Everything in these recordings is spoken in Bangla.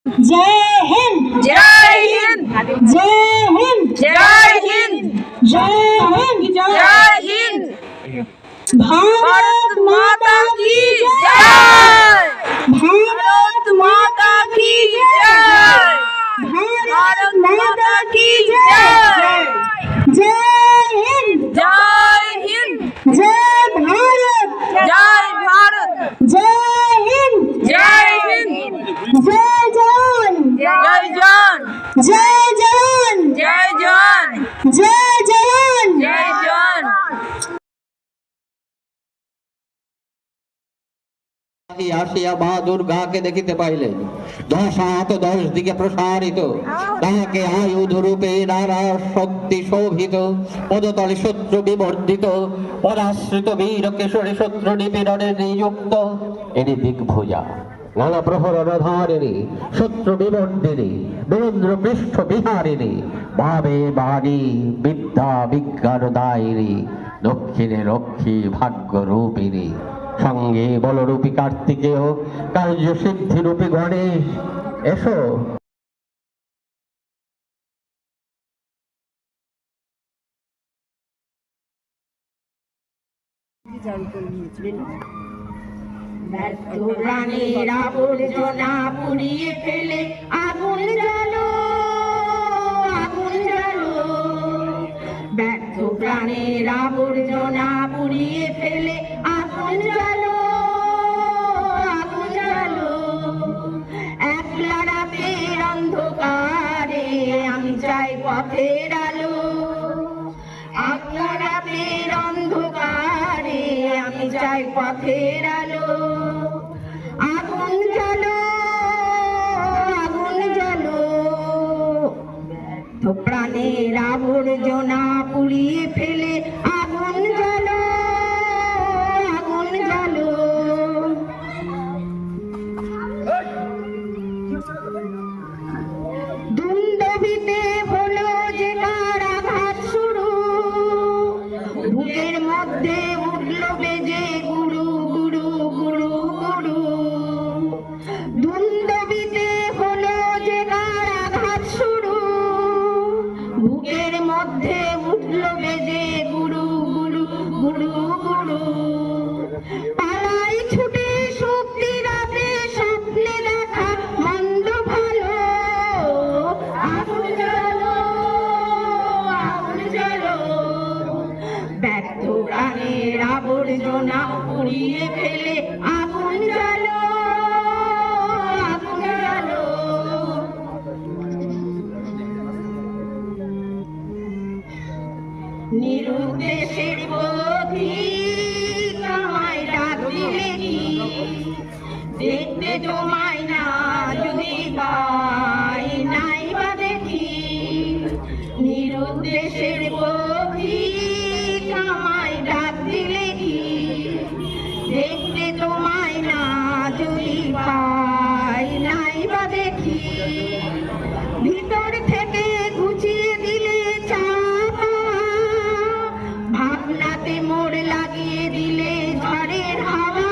जय हिंद जय हिंद जय हिंद जय हिंद जय हिंद जय हिंद। भारत माता की जय। भारत माता की जय। भारत माता की जय। जय हिंद जय हिंद जय भारत जय भारत जय हिंद जय हिंद जय जवान जय जान जय जवान जय जान जय जवान जय जान। আসিয়া মা দুর্গাকে দেখিতে পাইলেন, 10 হাত 10 দিকে প্রসারিত, তাহাকে আয়ুধ রূপে নানা শক্তি শোভিত, পদতলে শত্রু বিবর্ধিত, পরাশ্রিত বীর কেশরী শত্রু নিপীড়নে নিযুক্ত, এনি দিগ্ভুজা নানা প্রহরণ ধারিণী, শত্রু বিবর্ধিনী, বীরেন্দ্র পৃষ্ঠ বিহারিণী, ভাবে বাণী বিদ্যা বিজ্ঞান দায়িনী, দক্ষিণে লক্ষ্মী ভাগ্য রূপিণী, সঙ্গে বলরূপী কার্তিকেয়, কার্য সিদ্ধি রূপী গণেশ, এসো। প্রাণের আবর্জনা পুড়িয়ে ফেলে আগুন জ্বালো, আগুন জ্বালো। ব্যর্থ প্রাণের আবর্জনা পুড়িয়ে ফেলে আগুন জ্বালো, আগুন জ্বালো। একলা রাতের অন্ধকারে আমি চাই পথের আলো, একলা রাতের অন্ধকারে আমি চাই পথের আলো। আগুন জ্বালো, আগুন জ্বালো। তো প্রাণের আবর্জনা পুড়িয়ে ফেলে আগুন জ্বালো, আগুন জ্বালো। দুন্দভিতে হলো যে কারাঘাত শুরু, বুকের মধ্যে উঠল বেজে গুরু গুরু গুরু গুরু। দুন্দভিতে হলো যে কারাঘাত শুরু, বুকের মধ্যে উঠল বেজে গুরু গুরু গুরু গুরু। পালাই ছুটে শক্তি রাতে স্বপ্নে দেখা মন্দ ভালো, আগুন জ্বালো, আগুন জ্বালো। ব্যর্থ প্রাণের আবর্জনা পুড়িয়ে ফেলে আগুন জ্বালো, আগুন জ্বালো। নিরুদ্দেশের পথিক আমায় ডাক দিলে কি, দেখতে তোমায় না যদি পাই নাই বা দেখি। নিরুদ্দেশের পথিক আমায় ডাক দিলে কি, দেখতে তোমায় না যদি পাই নাই বা দেখি। ভিতর থেকে ঘুচিয়ে দিলে চাপা, ভাবনাতে মোড় লাগিয়ে দিলে ঝড়ের হাওয়া।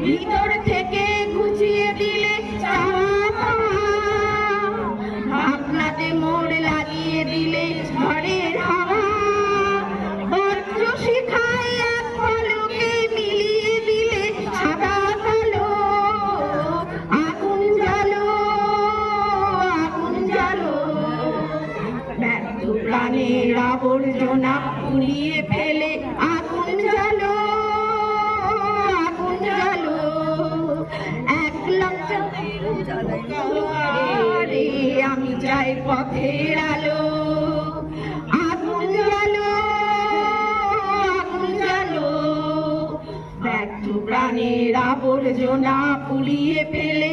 ভিতর থেকে ঘুচিয়ে দিলে চাপা, ভাবনাতে মোড় লাগিয়ে দিলে ঝড়ের হাওয়া। বজ্র শিখায় এক পলকে মিলিয়ে দিলে সাদা কালো, আগুন জ্বালো, আগুন জ্বালো। ব্যর্থ প্রাণের আবর্জনা পুড়িয়ে ফেলে আগুন জ্বালো, আগুন জ্বালো। এক লক্ষ রে আমি চাই পথের আলো, আগুন জ্বালো, আগুন জ্বালো। ব্যর্থ প্রাণের আবর্জনা পুড়িয়ে ফেলে